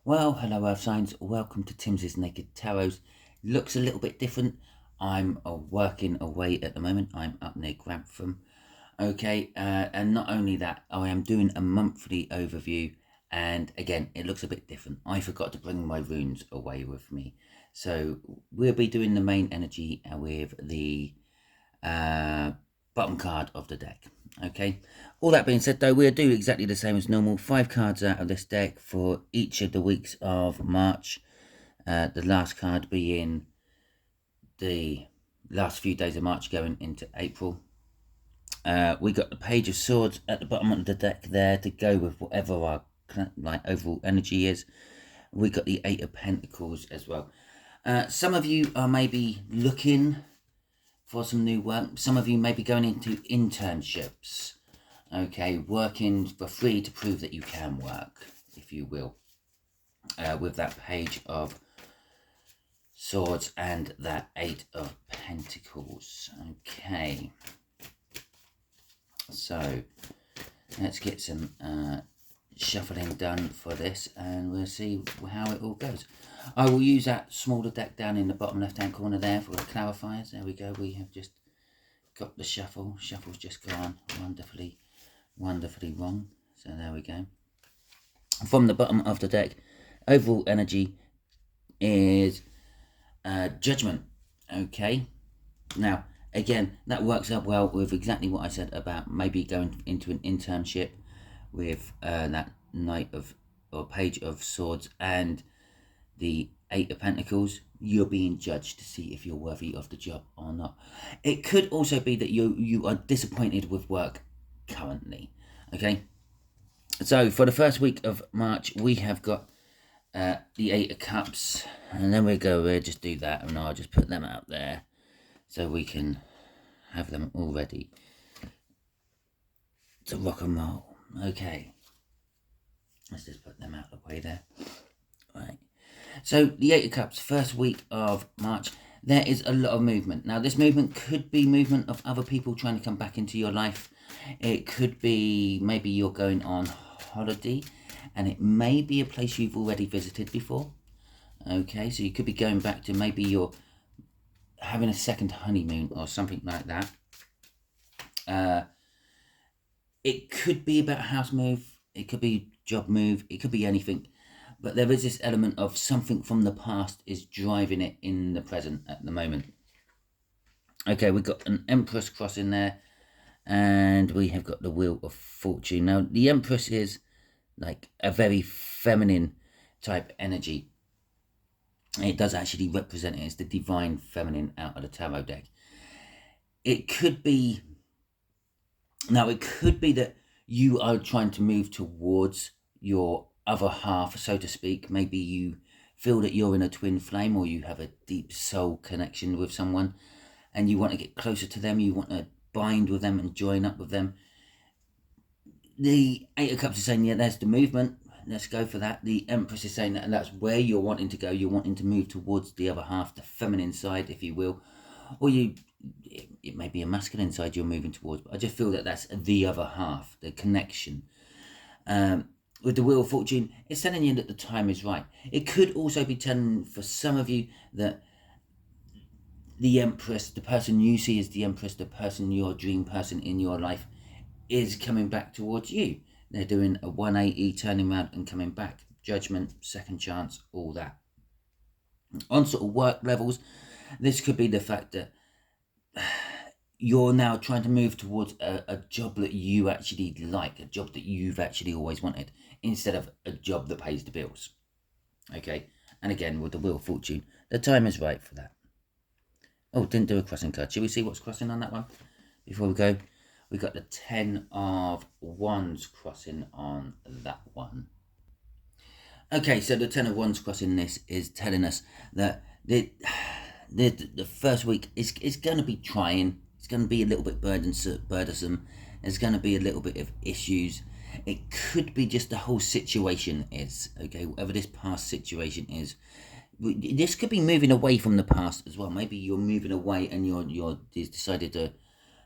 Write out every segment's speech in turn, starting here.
Well, hello Earth Signs, welcome to Timsy Naked Tarot. Looks a little bit different. I'm working away at the moment. I'm up near Grantham. Okay, and not only that, I am doing a monthly overview, and again, it looks a bit different. I forgot to bring my runes away with me. So we'll be doing the main energy with the bottom card of the deck. Okay, all that being said though, we'll do exactly the same as normal. 5 cards out of this deck for each of the weeks of March. The last card being the last few days of March going into April. We got the Page of Swords at the bottom of the deck there to go with whatever our overall energy is. We got the Eight of Pentacles as well. Some of you are maybe looking for some new work. Some of you may be going into internships. Okay, working for free to prove that you can work, if you will. With that Page of Swords and that Eight of Pentacles. Okay. So, let's get some shuffling done for this and we'll see how it all goes. I will use that smaller deck down in the bottom left hand corner there for the clarifiers. There we go, we have just got the shuffle. Shuffle's just gone wonderfully wrong. So there we go. From the bottom of the deck, overall energy is Judgment. Okay, now again, that works out well with exactly what I said about maybe going into an internship with that Knight of or Page of Swords and the Eight of Pentacles. You're being judged to see if you're worthy of the job or not. It could also be that you are disappointed with work currently. Okay, so for the first week of March, we have got the Eight of Cups, and then we'll just do that, and I'll just put them out there so we can have them all ready to rock and roll. Okay, let's just put them out of the way there. Right, so the Eight of Cups, first week of March, there is a lot of movement. Now this movement could be movement of other people trying to come back into your life. It could be maybe you're going on holiday and it may be a place you've already visited before. Okay, so you could be going back to, maybe you're having a second honeymoon or something like that. It could be about a house move, it could be job move, it could be anything, but there is this element of something from the past is driving it in the present at the moment. Okay, we've got an Empress cross in there, and we have got the Wheel of Fortune. Now the Empress is like a very feminine type energy. It does actually represent it as the divine feminine out of the tarot deck. It could be that you are trying to move towards your other half, so to speak. Maybe you feel that you're in a twin flame, or you have a deep soul connection with someone and you want to get closer to them, you want to bind with them and join up with them. The Eight of Cups is saying, yeah, there's the movement, let's go for that. The Empress is saying that, and that's where you're wanting to go. You're wanting to move towards the other half, the feminine side, if you will, or it may be a masculine side you're moving towards, but I just feel that that's the other half, the connection. With the Wheel of Fortune, it's telling you that the time is right. It could also be telling, for some of you, that the Empress, the person you see as the Empress, the person, your dream person in your life, is coming back towards you. They're doing a 180, turning around and coming back. Judgment, second chance, all that. On sort of work levels, this could be the fact that you're now trying to move towards a job that you actually like, a job that you've actually always wanted, instead of a job that pays the bills. Okay, and again, with the Wheel of Fortune, the time is right for that. Oh, didn't do a crossing card. Should we see what's crossing on that one before we go? We got the 10 of Wands crossing on that one. Okay, so the 10 of Wands crossing this is telling us that the first week is going to be trying. It's going to be a little bit burdensome. There's going to be a little bit of issues. It could be just the whole situation is, okay, whatever this past situation is. This could be moving away from the past as well. Maybe you're moving away and you're decided to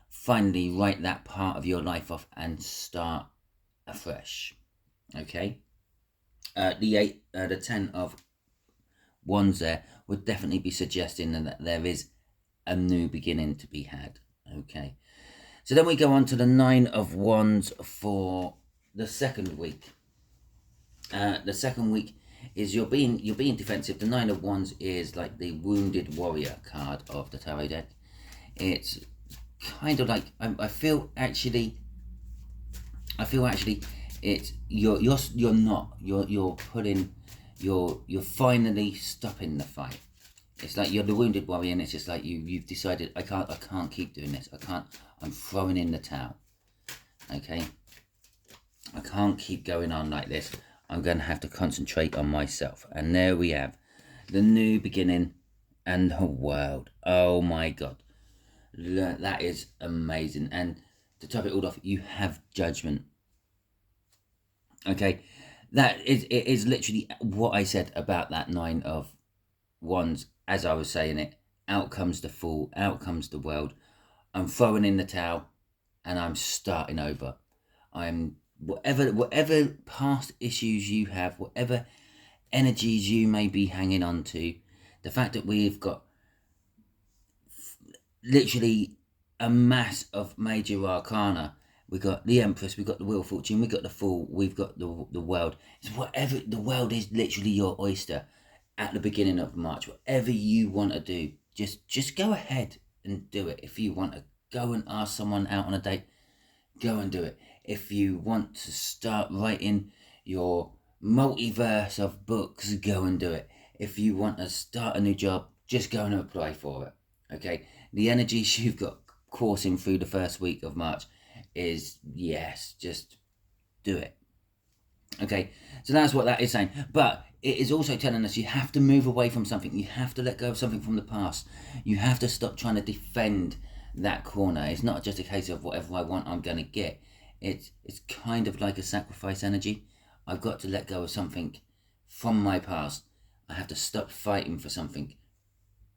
finally write that part of your life off and start afresh. Okay, The 10 of Wands there would definitely be suggesting that there is a new beginning to be had. Okay, so then we go on to the 9 of Wands for the second week. The second week is you're being defensive. The 9 of Wands is like the wounded warrior card of the tarot deck. It's kind of like I feel actually it's you're finally stopping the fight. It's like you're the wounded warrior, and it's just like you've decided I can't keep doing this. I'm throwing in the towel. Okay, I can't keep going on like this. I'm going to have to concentrate on myself. And there we have the new beginning and the world. Oh my God, that is amazing. And to top it all off, you have judgment. Okay, it is literally what I said about that 9 of Wands as I was saying it. Out comes the Fool, out comes the world. I'm throwing in the towel and I'm starting over. I'm whatever past issues you have, whatever energies you may be hanging on to, the fact that we've got literally a mass of major arcana. We've got the Empress, we've got the Wheel of Fortune, we've got the Fool, we've got the world. It's whatever, the world is literally your oyster at the beginning of March. Whatever you want to do, just go ahead and do it. If you want to go and ask someone out on a date, go and do it. If you want to start writing your multiverse of books, go and do it. If you want to start a new job, just go and apply for it. Okay, the energies you've got coursing through the first week of March is yes, just do it. Okay, so that's what that is saying. But it is also telling us you have to move away from something. You have to let go of something from the past. You have to stop trying to defend that corner. It's not just a case of whatever I want, I'm going to get. It's kind of like a sacrifice energy. I've got to let go of something from my past. I have to stop fighting for something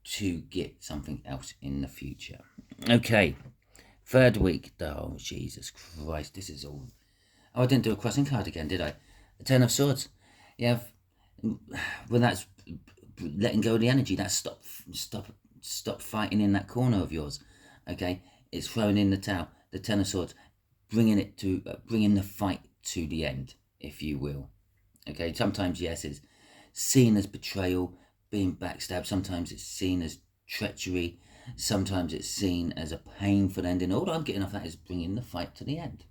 to get something else in the future. Okay, third week. Oh, Jesus Christ, this is all... Oh, I didn't do a crossing card again, did I? The 10 of Swords. Yeah, well, that's letting go of the energy. That's stop fighting in that corner of yours. Okay, it's throwing in the towel. The 10 of Swords, bringing the fight to the end, if you will. Okay, sometimes yes, it's seen as betrayal, being backstabbed. Sometimes it's seen as treachery. Sometimes it's seen as a painful ending. All I'm getting off that is bringing the fight to the end.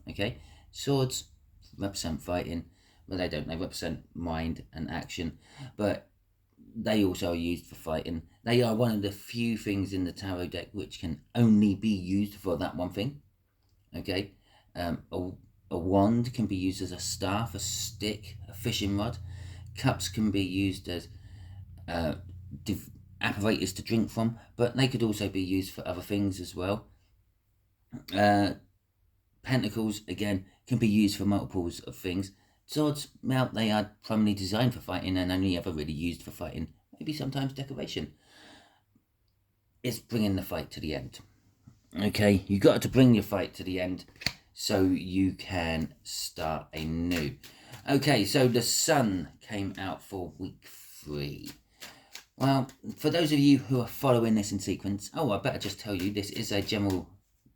Okay, swords represent fighting, but they don't. They represent mind and action, but they also are used for fighting. They are one of the few things in the tarot deck which can only be used for that one thing. Okay, a wand can be used as a staff, a stick, a fishing rod. Cups can be used as apparatus to drink from, but they could also be used for other things as well. Pentacles, again, can be used for multiples of things. Swords, well, they are primarily designed for fighting and only ever really used for fighting. Maybe sometimes decoration. It's bringing the fight to the end. Okay, you got to bring your fight to the end so you can start anew. Okay, so the Sun came out for week 3. Well, for those of you who are following this in sequence, I better just tell you, this is a general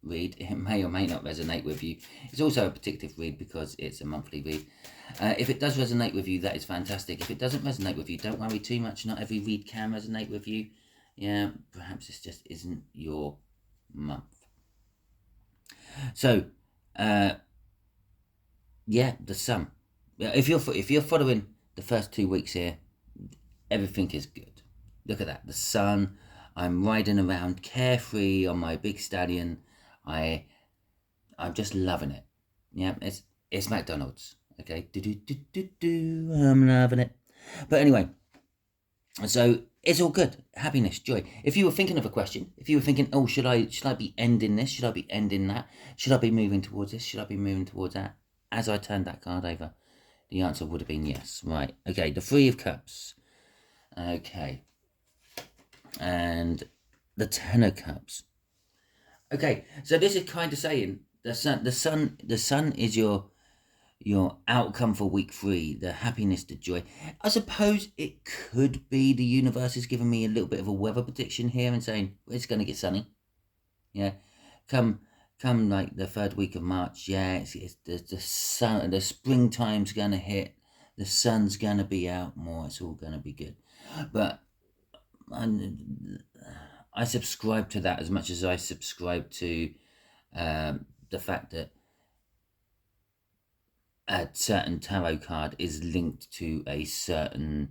read. It may or may not resonate with you. It's also a predictive read because it's a monthly read. If it does resonate with you, that is fantastic. If it doesn't resonate with you, don't worry too much. Not every read can resonate with you. Yeah, perhaps this just isn't your month. So, yeah, the Sun. If you're following the first 2 weeks here, everything is good. Look at that, the Sun. I'm riding around carefree on my big stallion. I'm just loving it. Yeah, it's McDonald's. Okay, I'm loving it. But anyway, so it's all good. Happiness, joy. If you were thinking of a question, if you were thinking, oh, should I be ending this? Should I be ending that? Should I be moving towards this? Should I be moving towards that? As I turned that card over, the answer would have been yes. Right. Okay. The 3 of Cups. Okay. And the 10 of Cups. Okay. So this is kind of saying the sun is your your outcome for week 3, the happiness, the joy. I suppose it could be the universe is giving me a little bit of a weather prediction here and saying it's going to get sunny. Yeah, come like the 3rd week of March. Yeah, it's the sun, the springtime's going to hit. The sun's going to be out more. It's all going to be good. But I subscribe to that as much as I subscribe to the fact that a certain tarot card is linked to a certain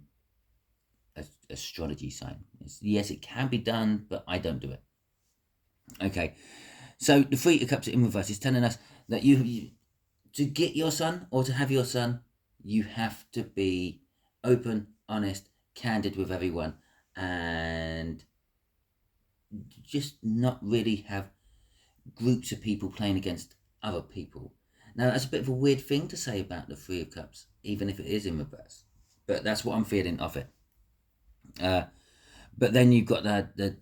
astrology sign. Yes, it can be done, but I don't do it. Okay, so the Three of Cups in reverse is telling us that you to get your son or to have your son, you have to be open, honest, candid with everyone, and just not really have groups of people playing against other people. Now, that's a bit of a weird thing to say about the Three of Cups, even if it is in reverse. But that's what I'm feeling of it. But then you've got the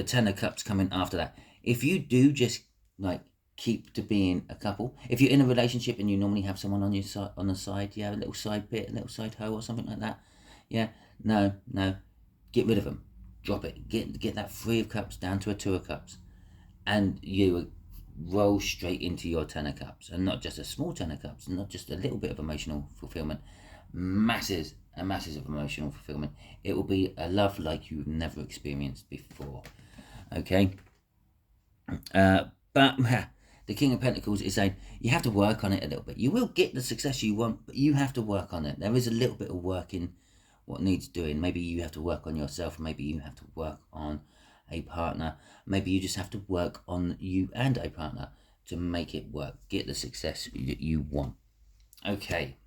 Ten of Cups coming after that. If you do just like keep to being a couple, if you're in a relationship and you normally have someone on your side, on the side, a little side bit, a little side hoe or something like that, no, get rid of them, drop it, get that Three of Cups down to a Two of Cups, and you roll straight into your Ten of Cups, and not just a small Ten of Cups, not just a little bit of emotional fulfillment, masses and masses of emotional fulfillment. It will be a love like you've never experienced before. Okay, but the King of Pentacles is saying you have to work on it a little bit. You will get the success you want, but you have to work on it. There is a little bit of work in what needs doing. Maybe you have to work on yourself. Maybe you have to work on a partner. Maybe you just have to work on you and a partner to make it work. Get the success that you want. Okay.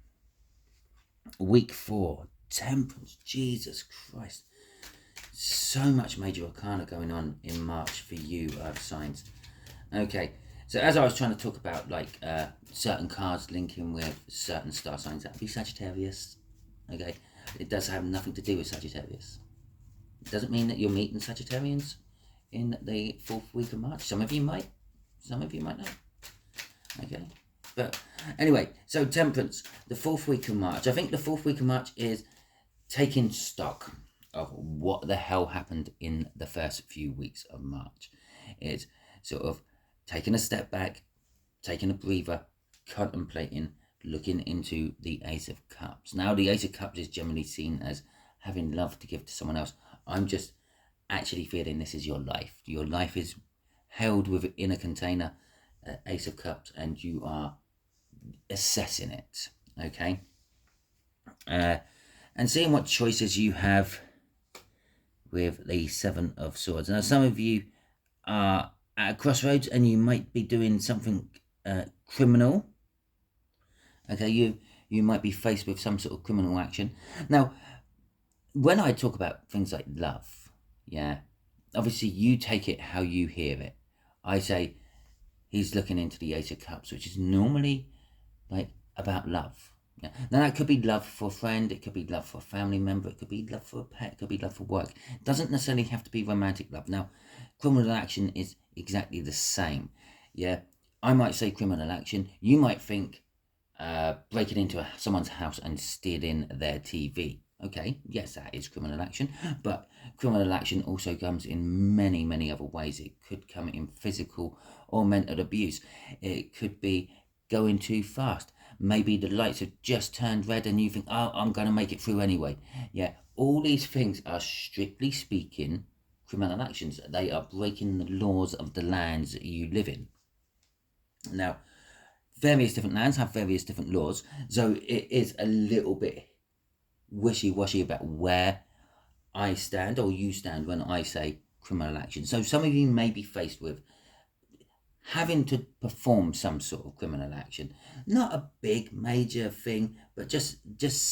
Week 4, Temperance. Jesus Christ. So much major arcana going on in March for you, Earth signs. Okay. So as I was trying to talk about, like, certain cards linking with certain star signs, that would be Sagittarius. Okay. It does have nothing to do with Sagittarius. It doesn't mean that you're meeting Sagittarians in the 4th week of March. Some of you might not. Okay. But anyway, so Temperance, the 4th week of March. I think the 4th week of March is taking stock of what the hell happened in the first few weeks of March. It's sort of taking a step back, taking a breather, contemplating, looking into the Ace of Cups. Now, the Ace of Cups is generally seen as having love to give to someone else. I'm just actually feeling this is your life. Your life is held within a container, Ace of Cups, and you are assessing it, okay? And seeing what choices you have with the Seven of Swords. Now, some of you are at a crossroads and you might be doing something criminal. Okay, you might be faced with some sort of criminal action. Now, when I talk about things like love, obviously you take it how you hear it. I say he's looking into the Ace of Cups, which is normally like about love. Yeah. Now that could be love for a friend, it could be love for a family member, it could be love for a pet, it could be love for work. It doesn't necessarily have to be romantic love. Now, criminal action is exactly the same. Yeah, I might say criminal action. You might think breaking into someone's house and stealing their TV. Okay, yes, that is criminal action, but criminal action also comes in many, many other ways. It could come in physical or mental abuse. It could be going too fast. Maybe the lights have just turned red and you think, oh, I'm going to make it through anyway. Yeah, all these things are strictly speaking criminal actions. They are breaking the laws of the lands that you live in. Now, various different lands have various different laws, so it is a little bit wishy-washy about where I stand or you stand when I say criminal action. So some of you may be faced with having to perform some sort of criminal action. Not a big major thing, but just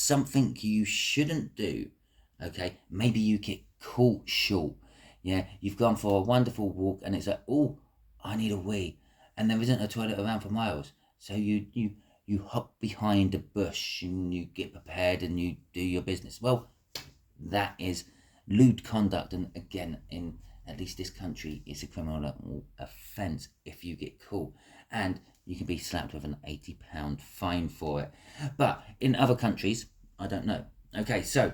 something you shouldn't do. Okay, maybe you get caught short. Yeah, you've gone for a wonderful walk and it's like, oh, I need a wee, and there isn't a toilet around for miles. So you hop behind a bush and you get prepared and you do your business. Well, that is lewd conduct, and again, in at least this country, it's a criminal offence if you get caught. And you can be slapped with an £80 fine for it. But in other countries, I don't know. Okay, so,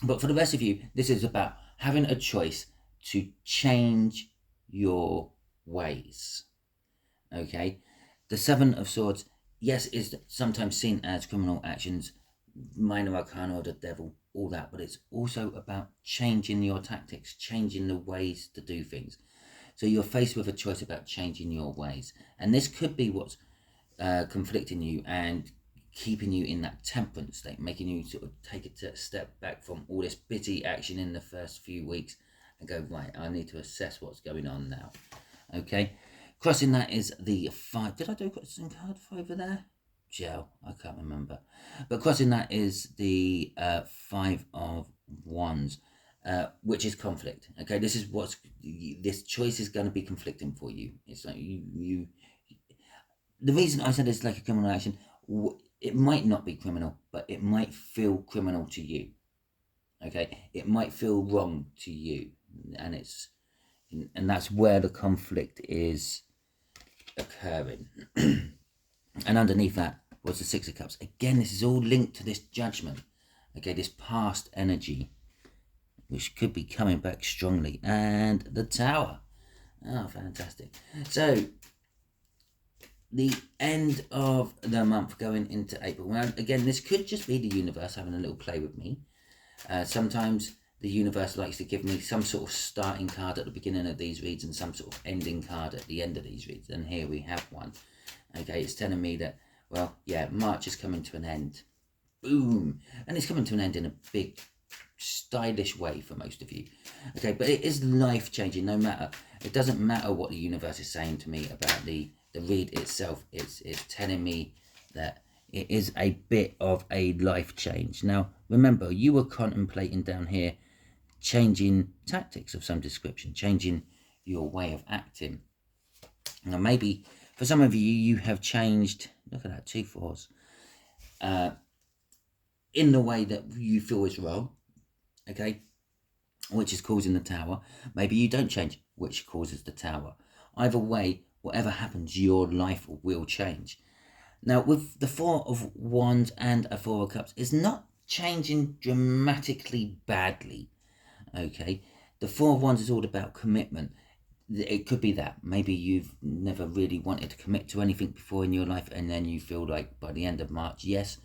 but for the rest of you, this is about having a choice to change your ways. Okay, the Seven of Swords, yes, is sometimes seen as criminal actions, minor arcana or the devil, all that, but it's also about changing your tactics, changing the ways to do things. So you're faced with a choice about changing your ways, and this could be what's conflicting you and keeping you in that temperance state, making you sort of take a step back from all this busy action in the first few weeks and go, right, I need to assess what's going on now. Okay, crossing that is the 5. Did I do a crossing card over there? Gel, I can't remember. But crossing that is the 5 of Wands. Which is conflict. Okay, this is this choice is going to be conflicting for you. It's like you. The reason I said it's like a criminal action, it might not be criminal, but it might feel criminal to you. Okay, it might feel wrong to you, and that's where the conflict is occurring. And underneath that was the Six of Cups. Again, this is all linked to this judgment. Okay, this past energy, which could be coming back strongly, and the Tower. Oh, fantastic. So, the end of the month going into April. Well, again, this could just be the universe having a little play with me. Sometimes the universe likes to give me some sort of starting card at the beginning of these reads and some sort of ending card at the end of these reads. And here we have one. Okay, it's telling me that, well, yeah, March is coming to an end. Boom. And it's coming to an end in a big, stylish way for most of you. Okay, but it is life-changing. No matter, it doesn't matter what the universe is saying to me about the read itself. It's telling me that it is a bit of a life change. Now remember, you were contemplating down here changing tactics of some description, changing your way of acting. Now maybe for some of you have changed, look at that, 2 4s, in the way that you feel is wrong. Okay, which is causing the Tower. Maybe you don't change, which causes the Tower. Either way, whatever happens, your life will change. Now, with the 4 of Wands and a 4 of Cups, it's not changing dramatically badly. Okay, the 4 of Wands is all about commitment. It could be that maybe you've never really wanted to commit to anything before in your life, and then you feel like by the end of March, yes,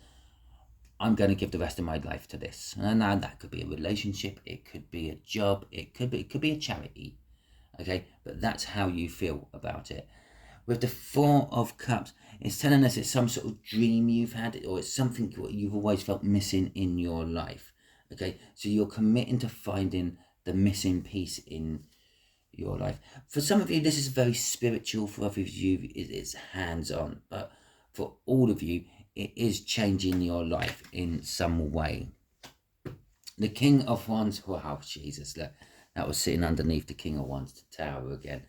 I'm going to give the rest of my life to this. And that could be a relationship, it could be a job, it could be a charity. Okay, but that's how you feel about it. With the 4 of Cups, it's telling us it's some sort of dream you've had, or it's something you've always felt missing in your life. Okay, so you're committing to finding the missing piece in your life. For some of you, this is very spiritual. For others of you, it's hands-on. But for all of you, it is changing your life in some way. The King of Wands, wow, Jesus, look, that was sitting underneath the King of Wands, the Tower again.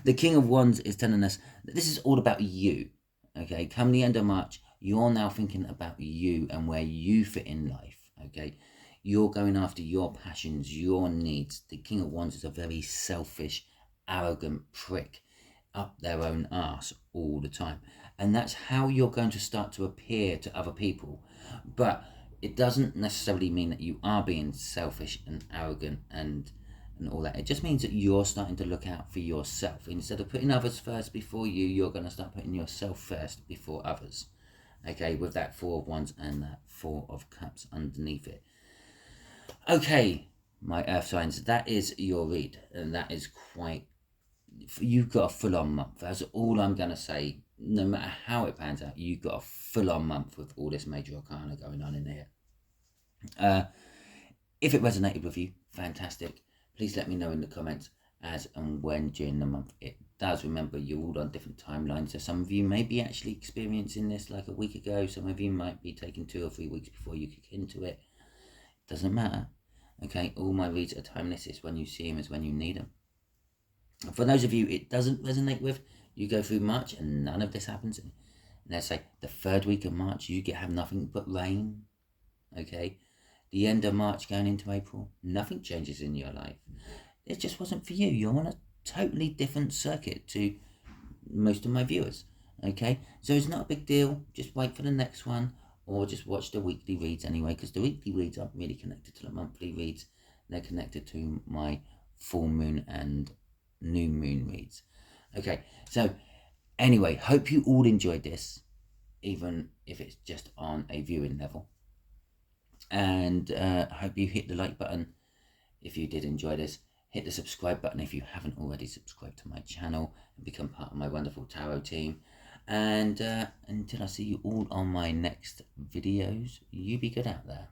The King of Wands is telling us that this is all about you. Okay, come the end of March, you're now thinking about you and where you fit in life. Okay, you're going after your passions, your needs. The King of Wands is a very selfish, arrogant prick, up their own arse all the time. And that's how you're going to start to appear to other people. But it doesn't necessarily mean that you are being selfish and arrogant and all that. It just means that you're starting to look out for yourself. Instead of putting others first before you, you're going to start putting yourself first before others. Okay, with that 4 of Wands and that 4 of Cups underneath it. Okay, my earth signs, that is your read. And that is quite, you've got a full-on month. That's all I'm going to say. No matter how it pans out, you've got a full-on month with all this major arcana going on in here. If it resonated with you, fantastic. Please let me know in the comments as and when during the month it does. Remember, you're all on different timelines, so some of you may be actually experiencing this like a week ago. Some of you might be taking 2 or 3 weeks before you kick into it. Doesn't matter. Okay, all my reads are timeless. It's when you see them is when you need them. And for those of you it doesn't resonate with, you go through March and none of this happens. And let's say the 3rd week of March, you have nothing but rain. Okay, the end of March going into April, nothing changes in your life. It just wasn't for you. You're on a totally different circuit to most of my viewers. Okay, so it's not a big deal. Just wait for the next one, or just watch the weekly reads anyway, because the weekly reads aren't really connected to the monthly reads. They're connected to my full moon and new moon reads. Okay, so anyway, hope you all enjoyed this, even if it's just on a viewing level. And hope you hit the like button if you did enjoy this. Hit the subscribe button if you haven't already subscribed to my channel and become part of my wonderful tarot team. And until I see you all on my next videos, you be good out there.